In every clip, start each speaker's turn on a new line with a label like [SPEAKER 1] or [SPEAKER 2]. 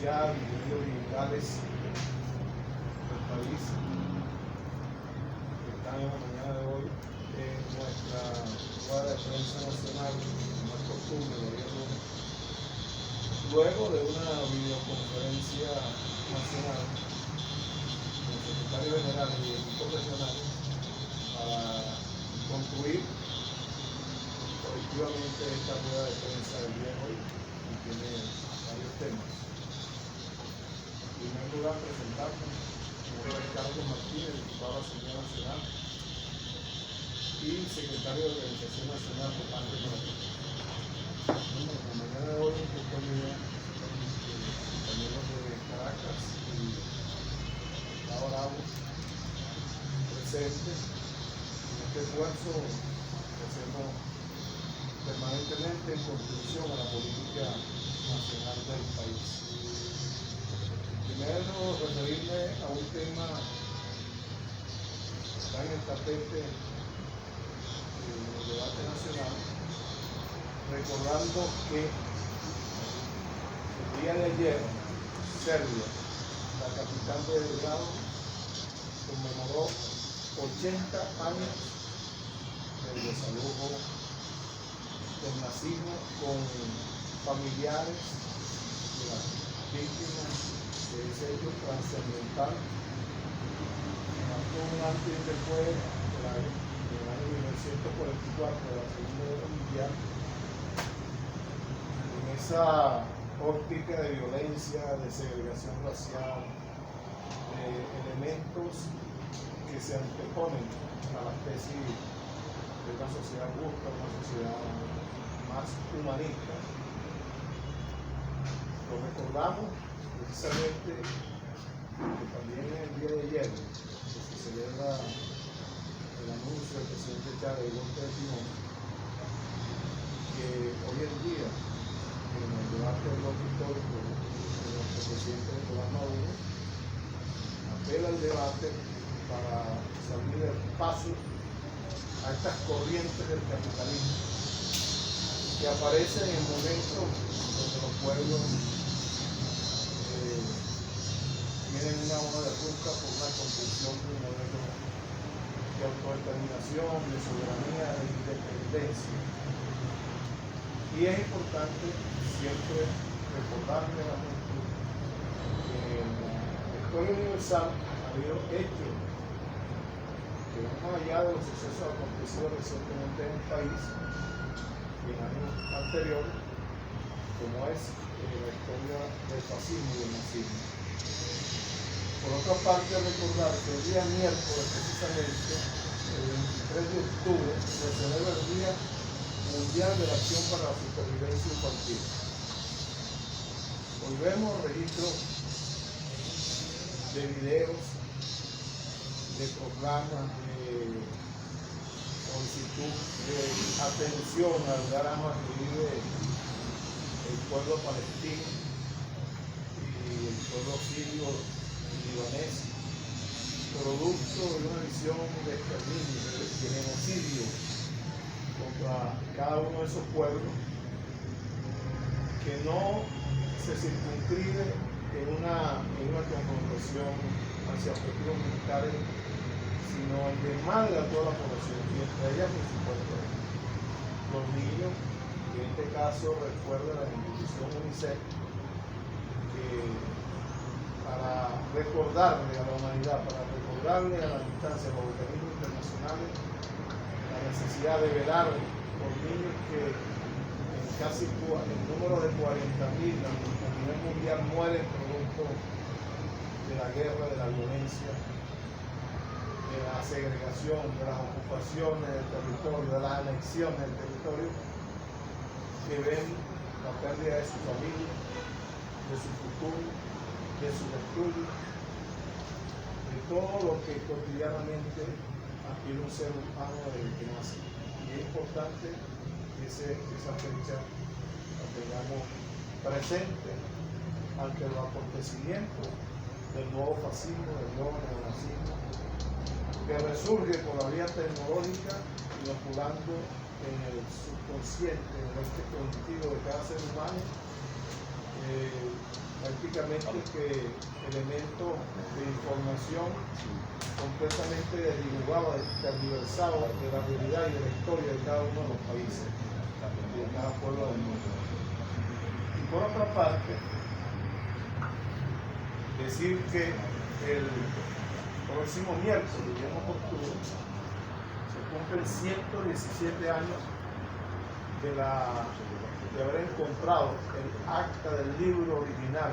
[SPEAKER 1] social y medios digitales del país que están en la mañana de hoy en nuestra rueda de prensa nacional, como es costumbre, de hoy lunes, luego de una videoconferencia nacional con el secretario general y el equipo regional para concluir colectivamente esta rueda de prensa del día de hoy, y tiene varios temas. En primer lugar, presentarnos, señor Ricardo Martínez, diputado de la Asamblea Nacional y secretario de Organización Nacional de Parte de la República. Bueno, la mañana de hoy, un compañero de Caracas y Gustavo Arabo presente en este esfuerzo que hacemos permanentemente en contribución a la política nacional del país. Primero, referirme a un tema que está en el tapete del debate nacional, recordando que el día de ayer, Serbia, la capital de Belgrado, conmemoró 80 años del desalojo del nazismo con familiares de las víctimas de ese hecho trascendental que marcó un antes y después del año 1944 de la Segunda Guerra Mundial, en esa óptica de violencia, de segregación racial, de elementos que se anteponen a la tesis de una sociedad justa, una sociedad más humanista. Lo recordamos precisamente que también el día de ayer que se celebra el anuncio del presidente Chávez y golpe de timón, que hoy en día en el debate del bloque histórico de nuestro presidente Nicolás Maduro apela al debate para salir del paso a estas corrientes del capitalismo que aparecen en momentos donde los pueblos tienen una hoja de ruta por una construcción de un modelo de autodeterminación, de soberanía, de independencia. Y es importante siempre recordarle a la gente que en la historia universal ha habido hechos que van más allá de los sucesos acontecidos recientemente en el país y en años anteriores, como es la historia del fascismo y del nazismo. Por otra parte, recordar que el día miércoles, precisamente, el 23 de octubre, se celebra el Día Mundial de la Acción para la Supervivencia Infantil. Hoy vemos registros de videos, de programas, de solicitud de atención al drama que vive el pueblo palestino y el pueblo sirio y libanés, producto de una visión de exterminio, de genocidio contra cada uno de esos pueblos, que no se circunscribe en una confrontación hacia objetivos militares, sino en demanda de toda la población, y entre ellas, por supuesto, los niños, que en este caso recuerda la institución UNICEF, que para recordarle a la humanidad, para recordarle a la distancia, a los organismos internacionales, la necesidad de velar por niños que en casi el número de 40.000 a nivel mundial mueren producto de la guerra, de la violencia, de la segregación, de las ocupaciones del territorio, de las anexiones del territorio, que ven la pérdida de su familia, de su futuro, de sus estudios, de todo lo que cotidianamente adquiere un ser humano desde que nace. Y es importante que esa fecha la tengamos presente ante los acontecimientos del nuevo fascismo, del nuevo neonazismo, que resurge por la vía tecnológica, inoculando en el subconsciente, en el ente cognitivo de cada ser humano, prácticamente que elementos de información completamente desdibujado, tergiversado de la realidad y de la historia de cada uno de los países y de cada pueblo del mundo. Y por otra parte, decir que el próximo miércoles, 10 de octubre, se cumplen 117 años de haber encontrado el acta del libro original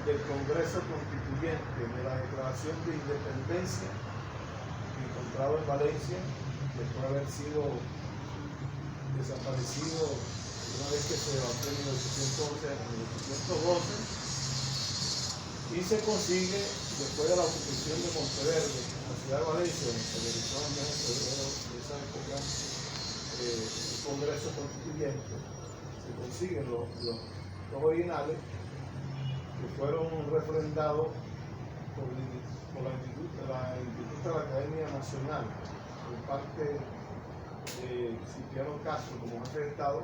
[SPEAKER 1] del Congreso Constituyente de la Declaración de Independencia, encontrado en Valencia, después de haber sido desaparecido una vez que se debatió en 1811 a 1812, y se consigue después de la ocupación de Monteverde, en la ciudad de Valencia, donde se realizó en el mes de febrero de esa época el Congreso Constituyente. Se consiguen los originales que fueron refrendados por la Instituto de la Academia Nacional por parte de Cipriano Castro como jefe de Estado,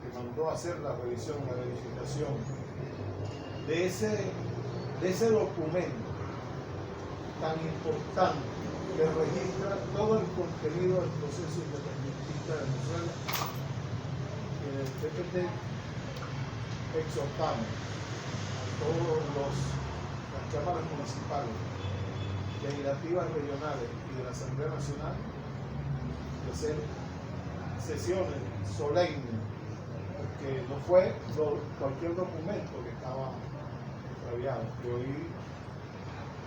[SPEAKER 1] que mandó a hacer la revisión, la verificación de ese documento tan importante que registra todo el contenido del proceso independentista de Venezuela. En el PPT exhortamos a todas las cámaras municipales, legislativas regionales y de la Asamblea Nacional de hacer sesiones solemnes, porque no fue cualquier documento que estaba extraviado, que hoy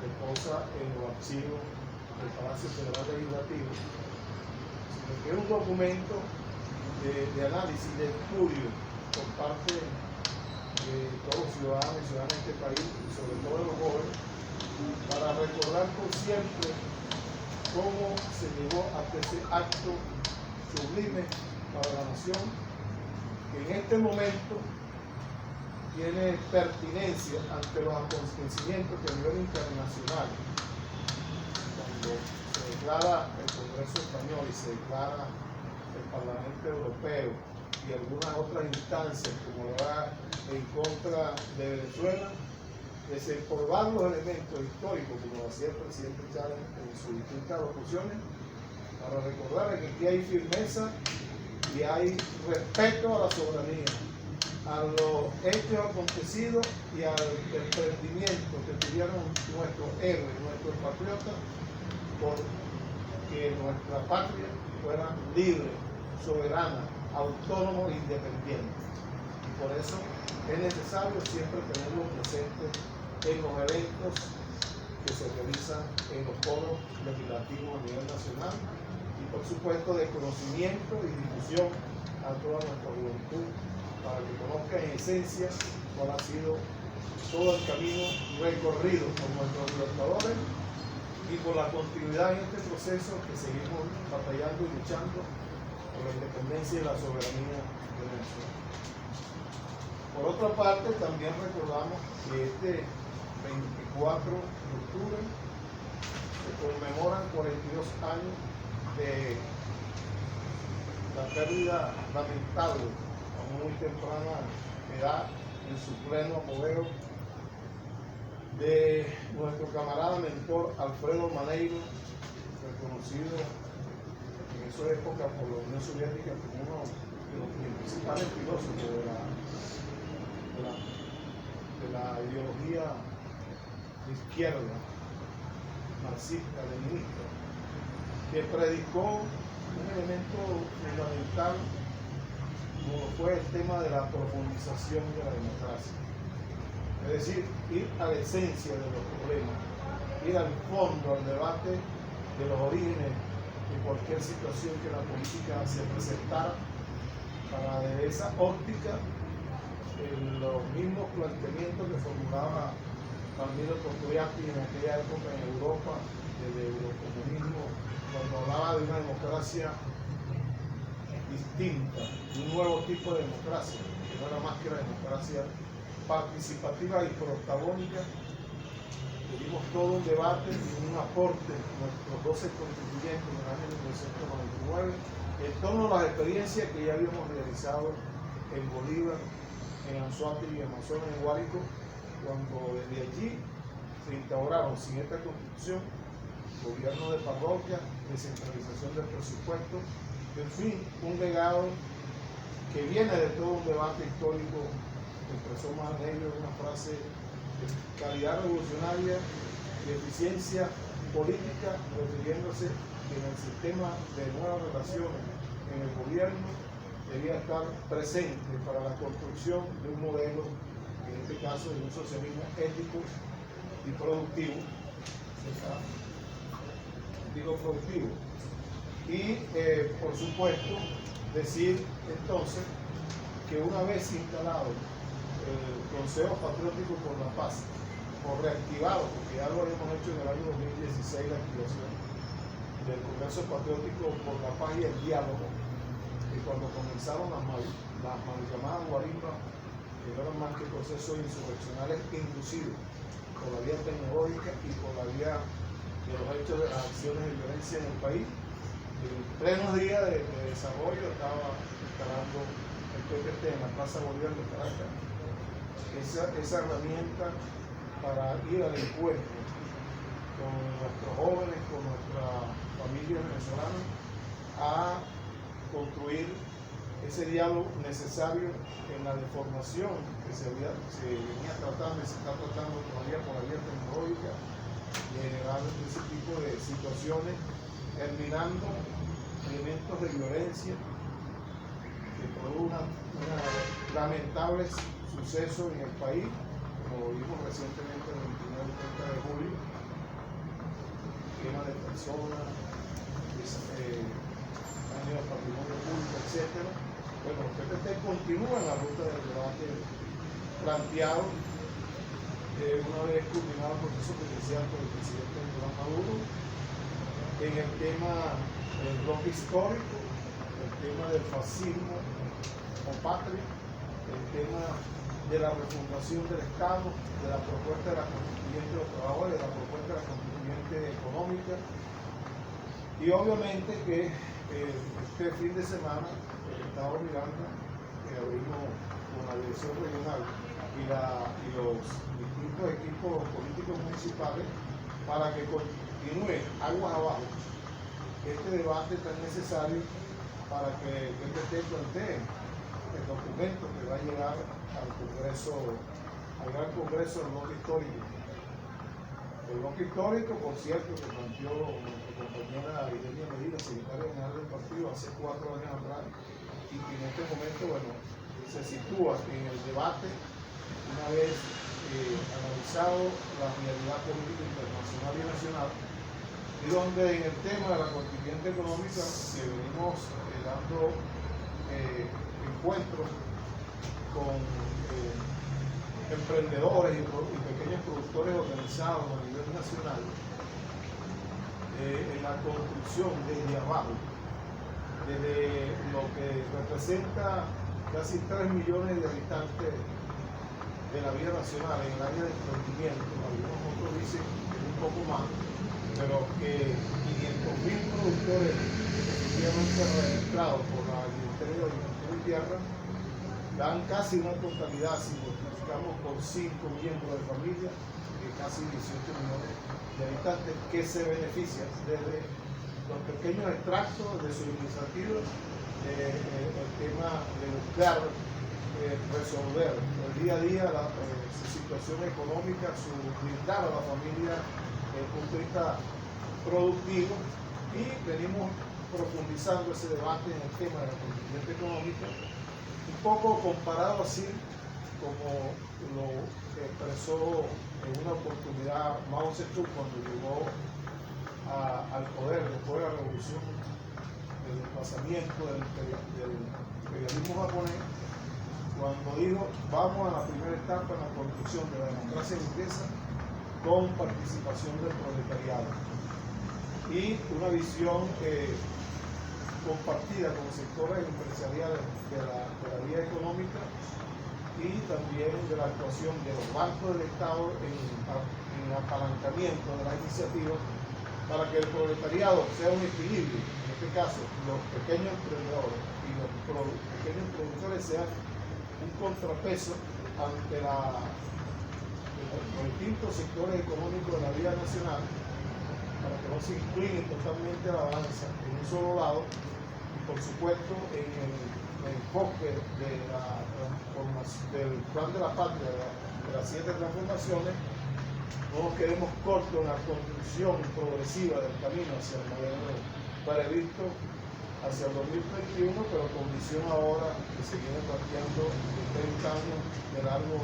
[SPEAKER 1] reposa en los archivos del Palacio Federal Legislativo, sino que es un documento de análisis, de estudio por parte de todos los ciudadanos y ciudadanas de este país, y sobre todo de los jóvenes, para recordar por siempre cómo se llegó a ese acto sublime para la nación, que en este momento tiene pertinencia ante los acontecimientos que a nivel internacional, cuando se declara el Congreso Español y se declara el Parlamento Europeo y algunas otras instancias como la en contra de Venezuela, desempolvar los elementos históricos, como lo hacía el presidente Chávez en sus distintas locuciones, para recordar que aquí hay firmeza y hay respeto a la soberanía, a los hechos acontecidos y al emprendimiento que tuvieron nuestros héroes, nuestros patriotas, por que nuestra patria fuera libre, soberana, autónoma e independiente. Y por eso es necesario siempre tenerlo presente en los eventos que se realizan en los foros legislativos a nivel nacional y por supuesto de conocimiento y difusión a toda nuestra juventud, para que conozca en esencia cuál ha sido todo el camino recorrido por nuestros libertadores y por la continuidad en este proceso que seguimos batallando y luchando por la independencia y la soberanía de Venezuela. Por otra parte, también recordamos que este 24 de octubre se conmemoran 42 años de la pérdida lamentable a muy temprana edad, en su pleno apogeo, de nuestro camarada mentor Alfredo Maneiro, reconocido en esa época por la Unión Soviética como uno de los principales filósofos de la ideología de izquierda, marxista, leninista, que predicó un elemento fundamental como fue el tema de la profundización de la democracia. Es decir, ir a la esencia de los problemas, ir al fondo, al debate de los orígenes de cualquier situación que la política se presentara, para desde esa óptica los mismos planteamientos que formulaba Camilo Togliatti en aquella época en Europa, desde el comunismo, cuando hablaba de una democracia distinta, de un nuevo tipo de democracia, que no era más que la democracia participativa y protagónica. Tuvimos todo un debate y un aporte, nuestros 12 constituyentes en el año 1999, en torno a las experiencias que ya habíamos realizado en Bolívar, en Anzoátegui y Amazonas, en Guárico, cuando desde allí se instauraron, sin esta constitución, gobierno de parroquia, descentralización del presupuesto, en fin, un legado que viene de todo un debate histórico que expresó Manelio en una frase de calidad revolucionaria y eficiencia política, refiriéndose que en el sistema de nuevas relaciones en el gobierno debía estar presente para la construcción de un modelo, en este caso de un socialismo ético y productivo, y por supuesto decir entonces que una vez instalado el Consejo Patriótico por la Paz, o reactivado, porque ya lo habíamos hecho en el año 2016, la activación del Congreso Patriótico por la Paz y el Diálogo, y cuando comenzaron las mal llamadas guarimbas, que no eran más que procesos insurreccionales inducidos por la vía tecnológica y por la vía de los hechos de las acciones de violencia en el país. En pleno día de desarrollo estaba instalando el PPT en la Plaza Bolívar de Caracas esa herramienta para ir al encuentro con nuestros jóvenes, con nuestra familia venezolana, a construir ese diálogo necesario en la deformación que se venía tratando y se está tratando todavía por la vía tecnológica, y generar ese tipo de situaciones, eliminando elementos de violencia que produjo un lamentable suceso en el país, como vimos recientemente el 29 y 30 de julio, quema de personas, daño de patrimonio público, etc. Bueno, el PPT continúa en la ruta del debate planteado una vez culminado el proceso presidencial por el presidente Nicolás Maduro, en el tema del bloque histórico, el tema del fascismo o patria, el tema de la refundación del Estado, de la propuesta de la constituyente de los trabajadores, de la propuesta de la constituyente económica, y obviamente que este fin de semana el Estado Miranda, que abrimos con la dirección regional y los distintos equipos políticos municipales, para que continúe aguas abajo este debate tan necesario para que el PPT plantee el documento que va a llegar al Congreso, al Gran Congreso del Bloque Histórico. El bloque histórico, por cierto, que planteó nuestra compañera Irenia Medina, secretaria general del partido, hace 4 años atrás, y que en este momento, bueno, se sitúa en el debate, una vez analizado la realidad política internacional y nacional, y donde en el tema de la constituyente económica, que venimos dando encuentros con emprendedores y pequeños productores organizados a nivel nacional, en la construcción desde abajo, desde lo que representa casi 3 millones de habitantes de la vida nacional en el área de emprendimiento. Algunos otros dicen que es un poco más, pero que 500.000 productores efectivamente registrados por la Ministerio de Agricultura y Tierra dan casi una totalidad, si multiplicamos por 5 miembros de familia, de casi 18 millones de habitantes que se benefician desde los pequeños extractos de su iniciativa, el tema de buscar resolver el día a día su situación económica, su brindar a la familia desde el punto de vista productivo, y venimos profundizando ese debate en el tema de la constituyente económica, un poco comparado así como lo expresó en una oportunidad Mao Zedong cuando llegó al poder después de la revolución, del desplazamiento del imperialismo japonés, cuando dijo: vamos a la primera etapa en la construcción de la democracia burguesa con participación del proletariado, y una visión compartida con sectores empresariales de la vía económica, y también de la actuación de los bancos del Estado en apalancamiento de la iniciativa para que el proletariado sea un equilibrio. En este caso, los pequeños emprendedores y los pequeños productores sean un contrapeso ante los distintos sectores económicos de la vida nacional, para que no se incline totalmente la balanza en un solo lado, y por supuesto en el enfoque del plan de la patria, de las 7 transformaciones. No nos quedemos cortos en la construcción progresiva del camino hacia el modelo previsto hacia el 2031, pero con visión ahora que se viene planteando de 30 años de largo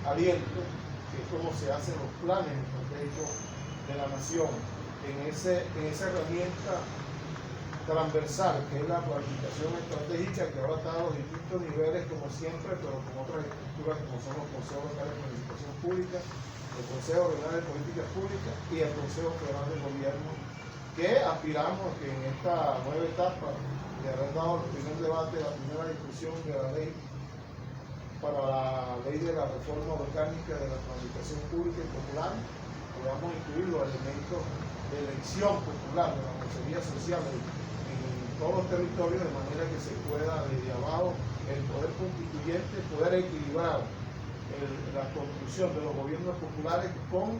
[SPEAKER 1] aliento, que es como se hacen los planes estratégicos de la nación, en esa herramienta transversal que es la planificación estratégica, que ahora está a los distintos niveles como siempre, pero con otras estructuras como son los consejos locales de planificación pública, el Consejo Regional de Políticas Públicas y el Consejo Federal de Gobierno, que aspiramos que en esta nueva etapa de haber dado el primer debate, la primera discusión de la ley para la ley de la reforma orgánica de la planificación pública y popular, podamos incluir los elementos de elección popular, de la consejería social en todos los territorios, de manera que se pueda desde abajo el poder constituyente poder equilibrar la construcción de los gobiernos populares con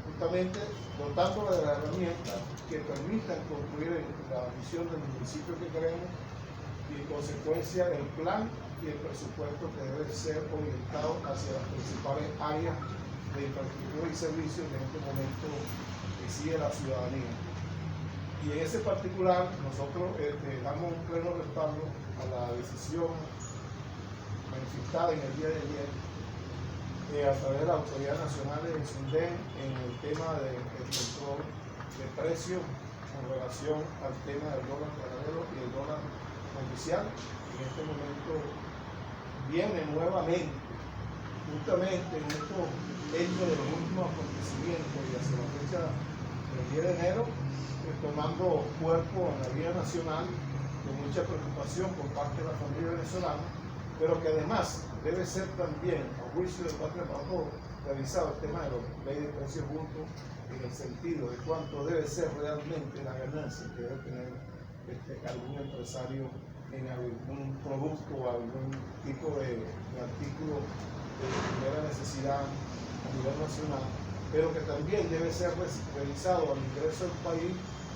[SPEAKER 1] justamente dotándole de las herramientas que permitan construir la visión del municipio que queremos y en consecuencia el plan y el presupuesto que debe ser orientado hacia las principales áreas de infraestructura y servicios que en este momento exige la ciudadanía. Y en ese particular nosotros damos un pleno respaldo a la decisión manifestada en el día de ayer a través de la Autoridad Nacional de SUNDEN en el tema del control de precios en relación al tema del dólar paralelo y el dólar oficial. En este momento viene nuevamente, justamente en estos hechos de los últimos acontecimientos y hacia la fecha del 10 de enero, tomando cuerpo en la vida nacional con mucha preocupación por parte de la familia venezolana, pero que además debe ser también, a juicio de Patria para Todos, revisado el tema de la ley de precios justos en el sentido de cuánto debe ser realmente la ganancia que debe tener algún empresario en algún producto o algún tipo de artículo de primera necesidad a nivel nacional, pero que también debe ser revisado al ingreso del país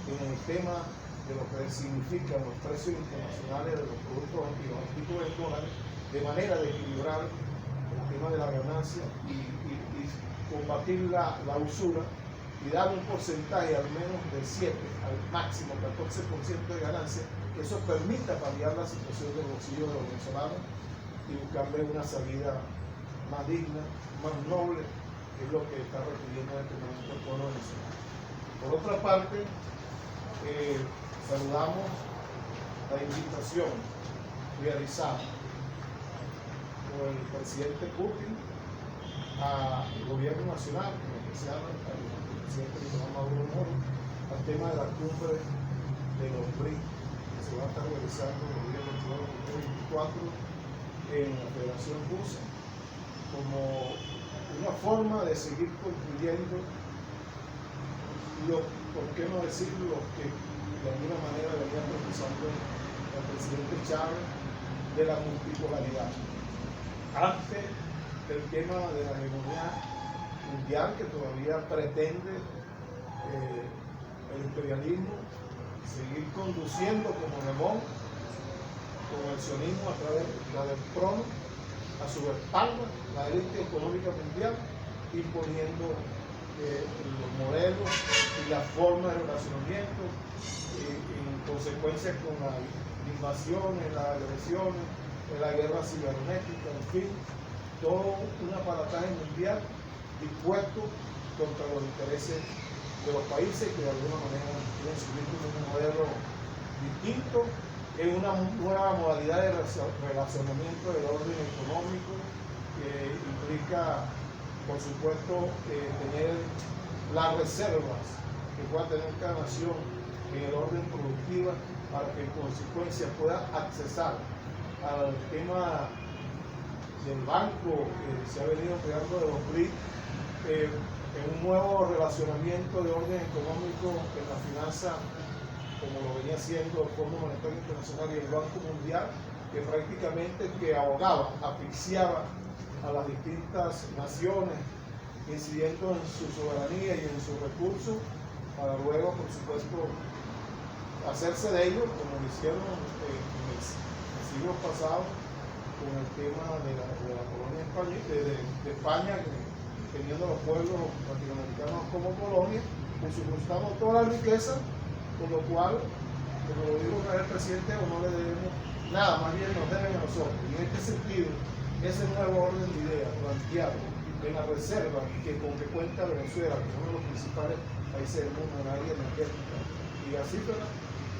[SPEAKER 1] en el tema de lo que significan los precios internacionales de los productos y los artículos en dólares, de manera de equilibrar el tema de la ganancia y combatir la usura y dar un porcentaje al menos del 7 al máximo 14% de ganancia, que eso permita paliar la situación del bolsillo de los venezolanos y buscarle una salida más digna, más noble, que es lo que está requiriendo en este momento el pueblo venezolano. Por otra parte, saludamos la invitación realizada por el presidente Putin al gobierno nacional, en especial al presidente Nicolás Maduro Moro, al tema de la cumbre de los BRICS, que se va a estar realizando los días 22 y 24 en la Federación Rusa, como una forma de seguir construyendo por qué no decir lo que de alguna manera venía profesando el presidente Chávez de la multipolaridad. Ante el tema de la hegemonía mundial que todavía pretende el imperialismo seguir conduciendo como hegemón con el sionismo a través del trono, a su espalda, la élite económica mundial, imponiendo los modelos y las formas de relacionamiento, en consecuencia con las invasiones, las agresiones, la guerra cibernética, en fin, todo un aparataje mundial dispuesto contra los intereses de los países que de alguna manera quieren subir con un modelo distinto en una nueva modalidad de relacionamiento del orden económico que implica, por supuesto, tener las reservas que pueda tener cada nación en el orden productivo para que en consecuencia pueda accesar al tema del banco que se ha venido creando de los BRICS, en un nuevo relacionamiento de orden económico en la finanza, como lo venía haciendo el Fondo Monetario Internacional y el Banco Mundial, que prácticamente que ahogaba, asfixiaba a las distintas naciones, incidiendo en su soberanía y en sus recursos, para luego, por supuesto, hacerse de ellos, como lo hicieron en el siglo pasado, con el tema de la colonia de España, teniendo a los pueblos latinoamericanos como colonia, usufructando toda la riqueza, con lo cual, como lo dijo el presidente, no le debemos nada, más bien nos deben a nosotros. Y en este sentido, ese nuevo orden de ideas planteado en la reserva con que cuenta Venezuela, que es uno de los principales países del mundo en área energética y gasífera,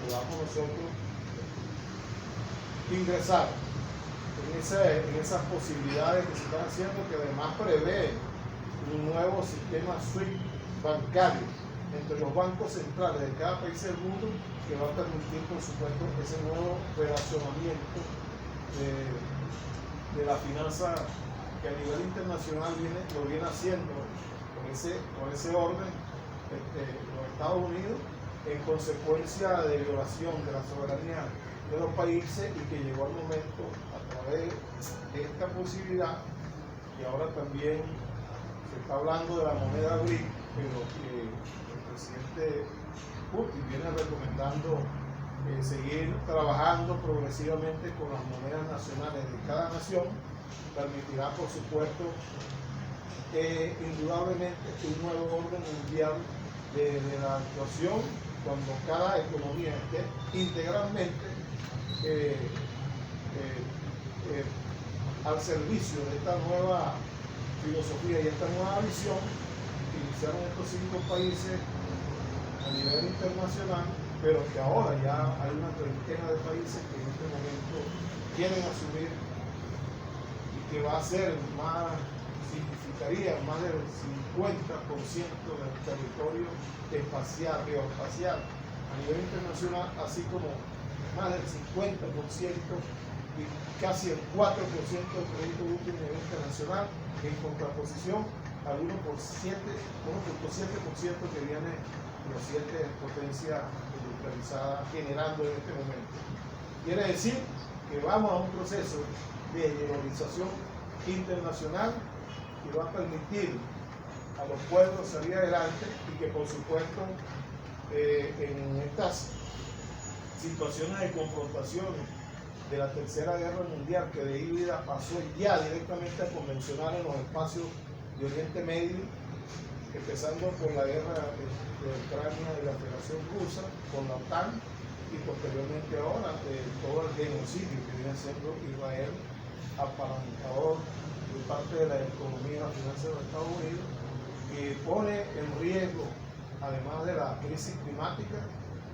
[SPEAKER 1] podamos nosotros ingresar en esas posibilidades que se están haciendo, que además prevé un nuevo sistema SWIFT bancario entre los bancos centrales de cada país del mundo, que va a permitir, por supuesto, ese nuevo relacionamiento de la finanza que a nivel internacional lo viene haciendo con ese orden los Estados Unidos, en consecuencia de violación de la soberanía de los países, y que llegó al momento, a través de esta posibilidad, y ahora también se está hablando de la moneda BRIC, pero que el presidente Putin viene recomendando seguir trabajando progresivamente con las monedas nacionales de cada nación, permitirá, por supuesto, indudablemente un nuevo orden mundial de la actuación, cuando cada economía esté integralmente al servicio de esta nueva filosofía y esta nueva visión que iniciaron estos 5 países a nivel internacional, pero que ahora ya hay una treintena de países que en este momento quieren asumir, y que va a ser significaría más del 50% del territorio espacial, geoespacial a nivel internacional, así como más del 50% y casi el 4% del Producto Bruto a nivel internacional, en contraposición al 1.7% que viene de las 7 potencias industrializadas generando en este momento. Quiere decir que vamos a un proceso de globalización internacional que va a permitir a los pueblos salir adelante, y que, por supuesto, en estas situaciones de confrontaciones de la Tercera Guerra Mundial, que de híbrida pasó ya directamente a convencional en los espacios de Oriente Medio, empezando por la guerra de Ucrania y la Federación Rusa, con la OTAN, y posteriormente ahora todo el genocidio que viene siendo Israel, apalancador de parte de la economía y la finanza de los Estados Unidos, que pone en riesgo, además de la crisis climática,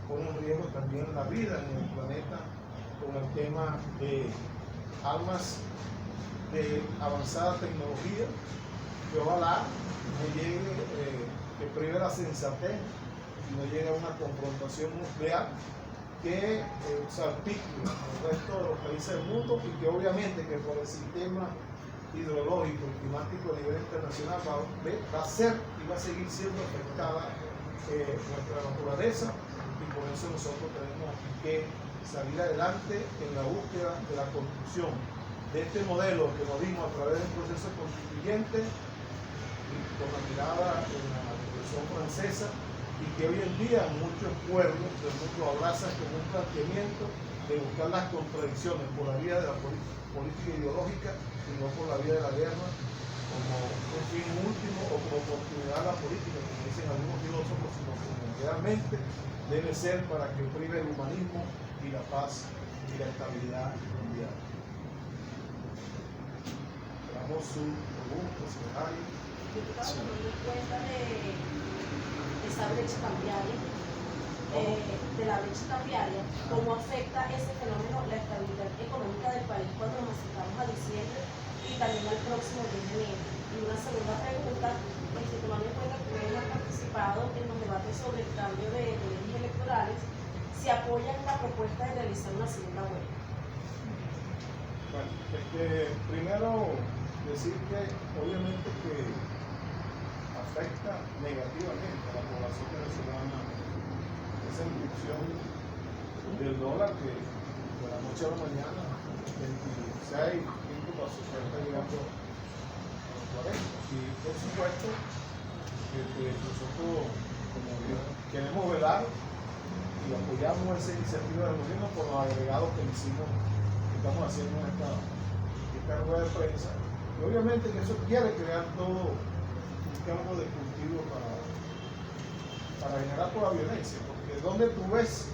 [SPEAKER 1] pone en riesgo también la vida en el planeta, con el tema de armas de avanzada tecnología, que ojalá no llegue, que prive la sensatez y no llegue a una confrontación nuclear que salpique al resto de los países del mundo, y que obviamente que por el sistema hidrológico y climático a nivel internacional va a ser y va a seguir siendo afectada nuestra naturaleza, y por eso nosotros tenemos que salir adelante en la búsqueda de la construcción de este modelo que nos dimos a través del proceso constituyente, y con la mirada en la Revolución Francesa, y que hoy en día muchos pueblos del mundo abrazan como un planteamiento de buscar las contradicciones por la vía de la política ideológica y no por la vía de la guerra, como un fin último o como oportunidad de la política, como dicen algunos filósofos, sino como realmente debe ser para que prive el humanismo y la paz y la estabilidad mundial. Esperamos su pregunta, si hay.
[SPEAKER 2] Diputado, tomando en cuenta de esa brecha cambiaria, de la brecha cambiaria, ¿cómo afecta ese fenómeno la estabilidad económica del país cuando nos acercamos a diciembre y también al próximo 10 de enero? Y una segunda pregunta, tomando en cuenta que ustedes han participado en los debates sobre el cambio de leyes electorales, ¿se apoyan la propuesta de realizar una segunda huelga?
[SPEAKER 1] Bueno, primero decir que obviamente que afecta negativamente a la población venezolana esa inducción del dólar, que de la noche a la mañana, 26, quinto paso, ya está llegando a los 40. Y por supuesto, nosotros como queremos velar y apoyamos esa iniciativa del gobierno por los agregados que hicimos, que estamos haciendo en esta rueda de prensa. Y obviamente que eso quiere crear todo un campo de cultivo para generar toda la violencia, porque donde tú ves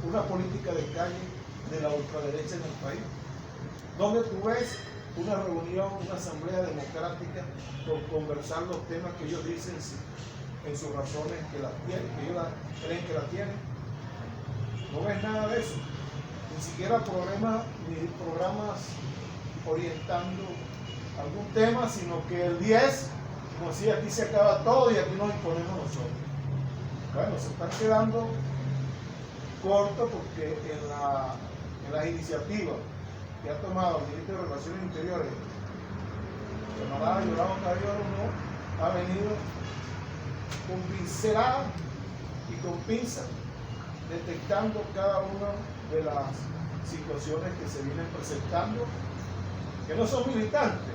[SPEAKER 1] una política de calle de la ultraderecha en el país, donde tú ves una reunión, una asamblea democrática por conversar los temas que ellos dicen en sus razones que las tienen, que ellos creen que las tienen. No ves nada de eso, ni siquiera programas orientando algún tema, sino que el 10, como si aquí se acaba todo y aquí nos imponemos nosotros. Bueno, se están quedando cortos porque en las iniciativas que ha tomado el ministro de Relaciones Interiores, el camarada Yorao Caballero, no ha venido con pincelada y con pinza detectando cada una de las situaciones que se vienen presentando, que no son militantes,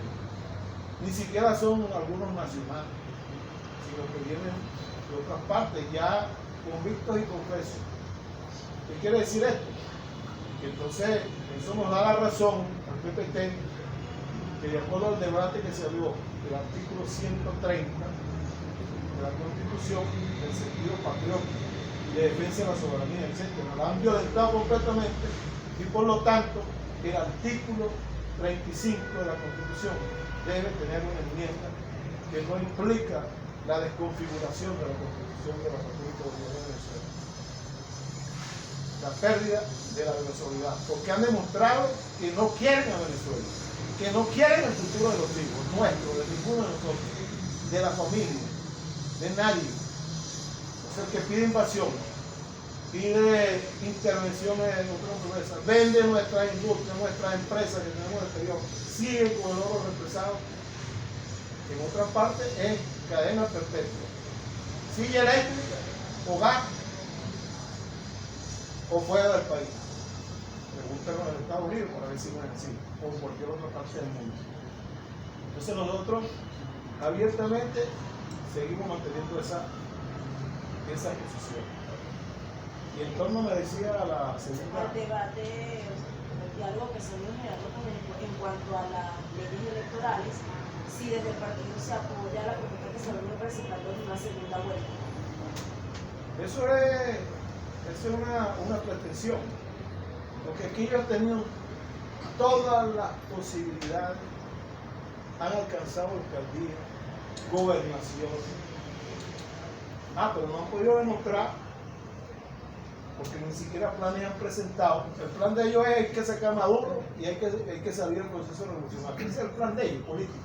[SPEAKER 1] ni siquiera son algunos nacionales, sino que vienen de otras partes, ya convictos y confesos. ¿Qué quiere decir esto? Que entonces eso nos da la razón al PPT, que de acuerdo al debate que se dio del artículo 130 de la Constitución, del sentido patriótico y de defensa de la soberanía, etc., la han violentado completamente, y por lo tanto el artículo 35 de la Constitución debe tener una enmienda que no implica la desconfiguración de la Constitución de la República Bolivariana de Venezuela, la pérdida de la venezolanidad, porque han demostrado que no quieren a Venezuela, que no quieren el futuro de los hijos, nuestro, de ninguno de nosotros, de la familia, de nadie. O sea, el que pide invasión, pide intervenciones en otras empresas, vende nuestra industria, nuestras empresas que tenemos en el exterior, sigue con el oro represado. En otra parte es cadena perpetua, silla eléctrica o gas o fuera del país. Pregúntanos en Estados Unidos para ver si no es así, o en cualquier otra parte del mundo. Entonces nosotros abiertamente seguimos manteniendo esa posición. Y en torno me decía la señora...
[SPEAKER 2] El debate, el diálogo que se ha generado en cuanto a las leyes electorales, si desde el partido se apoya la propuesta que se ha venido presentando en una segunda vuelta.
[SPEAKER 1] Eso es una pretensión, porque aquí ellos tenían todas las posibilidades, han alcanzado alcaldía, gobernación, pero no han podido demostrar, porque ni siquiera planes han presentado. El plan de ellos es hay que sacar a Maduro y hay que salir del proceso revolucionario. Ese es el plan de ellos, político.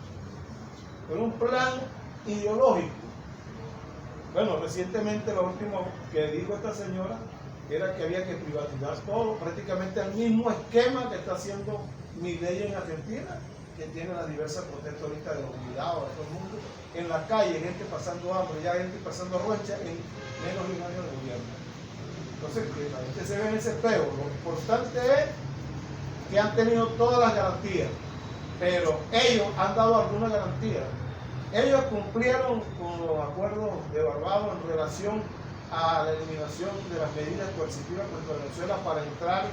[SPEAKER 1] Pero un plan ideológico. Bueno, recientemente lo último que dijo esta señora era que había que privatizar todo, prácticamente el mismo esquema que está haciendo Milei en Argentina, que tiene las diversas protestas ahorita de los jubilados, de todo el mundo, en la calle, gente pasando hambre, ya gente pasando roncha en menos de un año de gobierno. Entonces, que la gente se ve en ese espejo. Lo importante es que han tenido todas las garantías, pero ellos han dado alguna garantía. Ellos cumplieron con los acuerdos de Barbados en relación a la eliminación de las medidas coercitivas contra Venezuela para entrar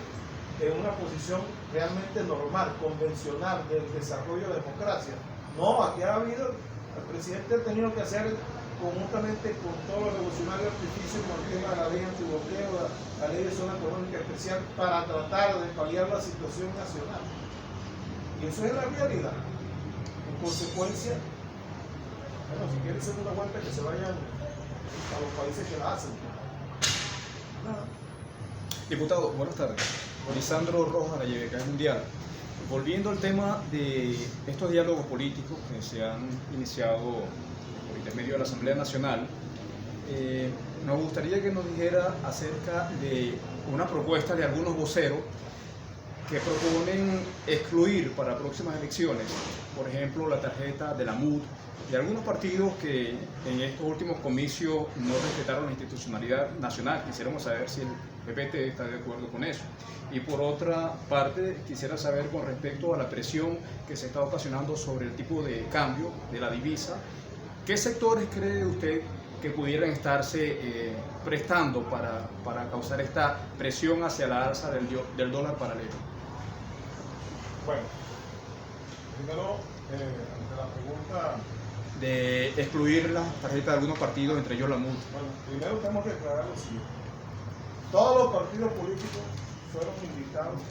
[SPEAKER 1] en una posición realmente normal, convencional del desarrollo de democracia. No, aquí ha habido, el presidente ha tenido que hacer conjuntamente con todos los revolucionarios artificios con el tema de la ley antibloqueo, la ley de zona económica especial, para tratar de paliar la situación nacional. Y eso es la realidad. En consecuencia, bueno, si quieren segunda vuelta, que se vayan a los países que la hacen. Nada.
[SPEAKER 3] Diputado, buenas tardes. Lisandro Rojas, la YBK Mundial. Volviendo al tema de estos diálogos políticos que se han iniciado por intermedio de la Asamblea Nacional, nos gustaría que nos dijera acerca de una propuesta de algunos voceros que proponen excluir para próximas elecciones, por ejemplo, la tarjeta de la MUD, de algunos partidos que en estos últimos comicios no respetaron la institucionalidad nacional. Quisiéramos saber si el PPT está de acuerdo con eso. Y por otra parte, quisiera saber con respecto a la presión que se está ocasionando sobre el tipo de cambio de la divisa, ¿qué sectores cree usted que pudieran estarse prestando para causar esta presión hacia la alza del dólar paralelo?
[SPEAKER 1] Bueno, primero, ante la pregunta,
[SPEAKER 3] De excluir las tarjetas de algunos partidos, entre ellos la MUD.
[SPEAKER 1] bueno, primero tenemos que aclarar lo siguiente. Todos los partidos políticos fueron invitados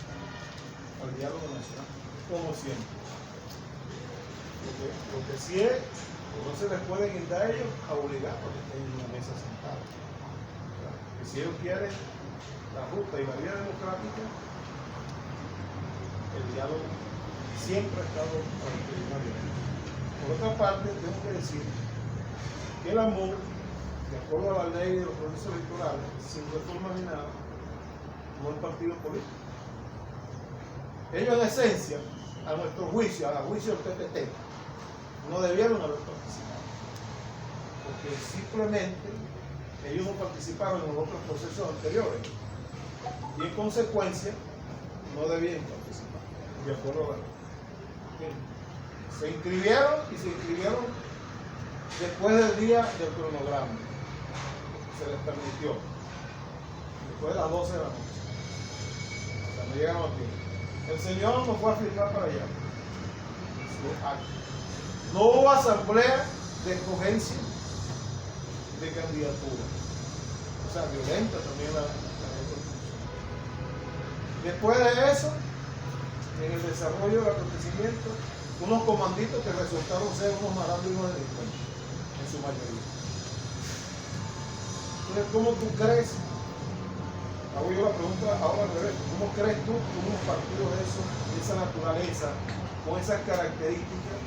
[SPEAKER 1] al diálogo nacional, como siempre. Lo que sí es, no se les puede guindar a ellos a obligar porque estén en una mesa sentada. O sea, que si ellos quieren la ruta y la vía democrática, el diálogo siempre ha estado a la prioridad. Por otra parte, tengo que decir que el AMUR, de acuerdo a la ley de los procesos electorales, sin reforma ni nada, no es partido político. Ellos, en esencia, a nuestro juicio, a juicio del PPT, no debieron haber participado, porque simplemente ellos no participaron en los otros procesos anteriores y en consecuencia no debían participar, de acuerdo a la ley. Se inscribieron y se inscribieron después del día del cronograma, se les permitió, después de las 12 de la noche, o sea, no llegaron a tiempo. El señor no fue a firmar para allá. No hubo asamblea de escogencia de candidatura. O sea, violenta también la Constitución. Después de eso, en el desarrollo del acontecimiento, unos comanditos que resultaron ser unos malandros y unos delincuentes, en su mayoría. Entonces, ¿cómo tú crees? Hago yo la pregunta ahora al revés. ¿Cómo crees tú que unos partidos de esa naturaleza, con esas características,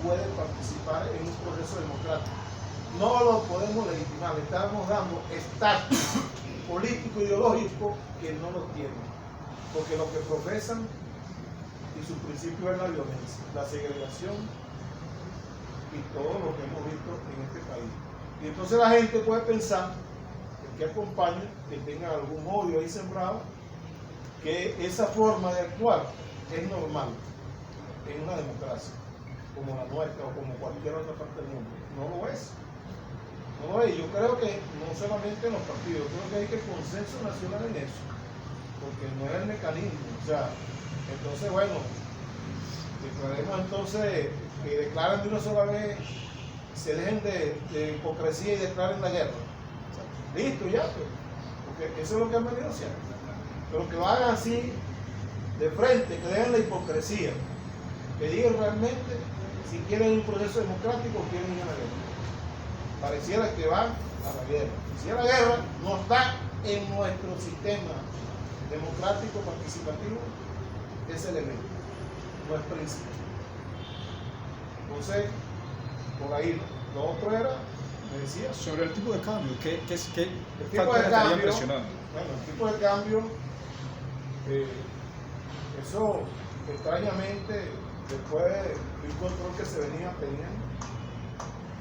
[SPEAKER 1] puede participar en un proceso democrático? No lo podemos legitimar, le estamos dando estatus político ideológico que no lo tienen, porque lo que profesan y su principio es la violencia, la segregación y todo lo que hemos visto en este país. Y entonces la gente puede pensar, el que acompaña, que tenga algún odio ahí sembrado, que esa forma de actuar es normal en una democracia como la nuestra o como cualquier otra parte del mundo. No lo es. No lo es. Yo creo que no solamente en los partidos, creo que hay que consenso nacional en eso, porque no es el mecanismo. O sea, entonces, bueno, declaremos entonces que declaren de una sola vez, se dejen de hipocresía y declaren la guerra. Listo, ya, pues, porque eso es lo que han venido haciendo. Pero que lo hagan así, de frente, que dejen la hipocresía, que digan realmente si quieren un proceso democrático o quieren ir a la guerra. Pareciera que van a la guerra. Y si a la guerra no está en nuestro sistema democrático participativo ese elemento, no es principio. Entonces, por ahí, lo otro era, me decía,
[SPEAKER 3] Sobre el tipo de cambio, ¿qué
[SPEAKER 1] el tipo
[SPEAKER 3] factores
[SPEAKER 1] de
[SPEAKER 3] estarían
[SPEAKER 1] cambio,
[SPEAKER 3] presionando?
[SPEAKER 1] bueno, el tipo de cambio, eso extrañamente, después del control que se venía teniendo,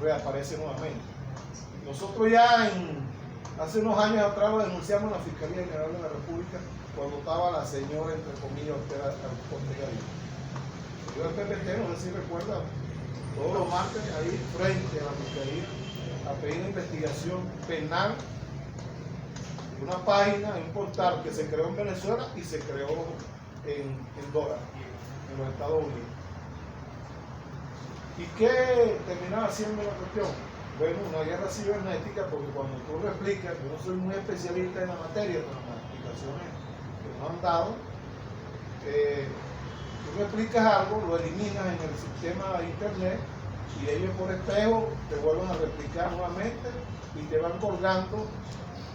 [SPEAKER 1] reaparece nuevamente. Nosotros ya hace unos años atrás lo denunciamos en la Fiscalía General de la República cuando estaba la señora, entre comillas, Ortega. Yo el PPT, no sé si recuerda, todos los martes ahí frente a la Fiscalía a pedir una investigación penal de una página, un portal que se creó en Venezuela y se creó en dólares, en los Estados Unidos. ¿Y qué terminaba haciendo la cuestión? Bueno, una guerra cibernética, porque cuando tú lo explicas, yo no soy muy especialista en la materia, pero las explicaciones que nos han dado, tú le explicas algo, lo eliminas en el sistema de internet y ellos por espejo te vuelven a replicar nuevamente y te van colgando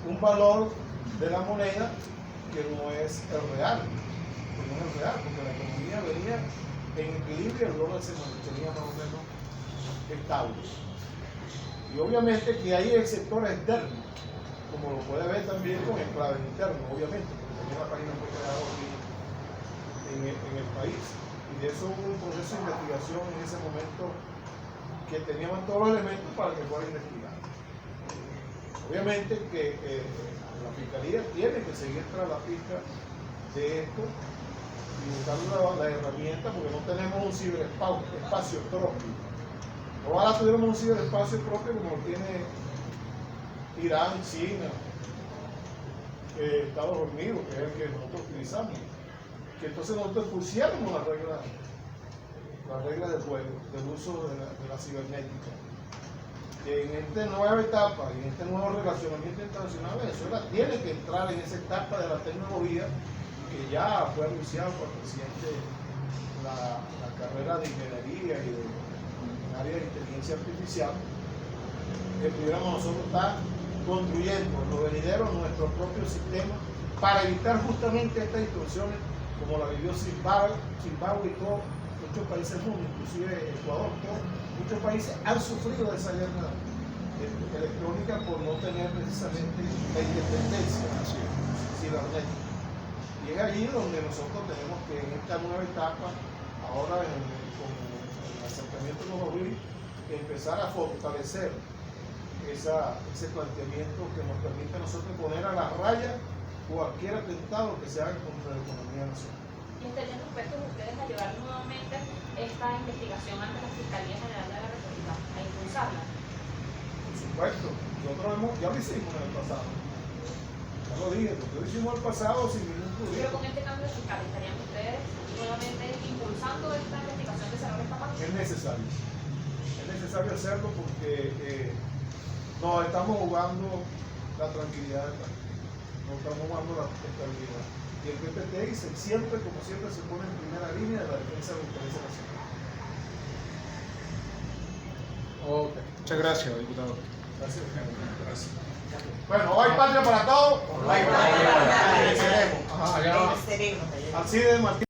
[SPEAKER 1] un valor de la moneda que no es el real, porque la economía venía en equilibrio, el dólar se mantenía más o menos estable. Y obviamente que ahí hay sectores externos, como lo puede ver también con enclaves internos, obviamente, porque también la página fue creada aquí en el país. Y de eso hubo un proceso de investigación en ese momento que teníamos todos los elementos para que fuera investigado. Obviamente que La Fiscalía tiene que seguir tras la pista de esto y buscar la herramienta, porque no tenemos un ciberespacio propio. Ojalá tuviéramos un ciberespacio propio como lo tiene Irán, China, Estados Unidos, que es el que nosotros utilizamos. Que entonces nosotros pusiéramos las reglas del juego, del uso de la cibernética. Que en esta nueva etapa y en este nuevo relacionamiento internacional, Venezuela tiene que entrar en esa etapa de la tecnología que ya fue anunciado por el presidente la carrera de ingeniería y de área de inteligencia artificial, que pudiéramos nosotros estar construyendo en los venideros nuestro propio sistema para evitar justamente estas distorsiones como la vivió Zimbabue y todos muchos países del mundo, inclusive Ecuador, muchos países han sufrido de esa guerra electrónica por no tener precisamente la independencia cibernética. Y es allí donde nosotros tenemos que en esta nueva etapa, ahora con el acercamiento con los BRICS, empezar a fortalecer ese planteamiento que nos permite a nosotros poner a la raya cualquier atentado que se haga contra la economía nacional.
[SPEAKER 4] ¿Y estarían dispuestos ustedes a llevar nuevamente esta investigación ante la Fiscalía General de la República, a impulsarla?
[SPEAKER 1] Por supuesto, nosotros ya lo hicimos en el pasado. Ya lo dije, nosotros lo hicimos en el pasado sin ningún problema.
[SPEAKER 4] Pero con este cambio fiscal, ¿estarían ustedes nuevamente impulsando esta investigación de cerrar esta parte?
[SPEAKER 1] Es necesario hacerlo porque nos estamos jugando la tranquilidad del país, nos estamos jugando la estabilidad. Y el PPT siempre, como siempre, se pone en primera línea de la defensa de los intereses nacionales.
[SPEAKER 3] Ok. Muchas gracias, diputado.
[SPEAKER 1] Gracias. Bueno, hoy patria para todos.
[SPEAKER 5] Hay patria para todos.
[SPEAKER 1] Venceremos. Ajá, allá va. Alcides Martínez.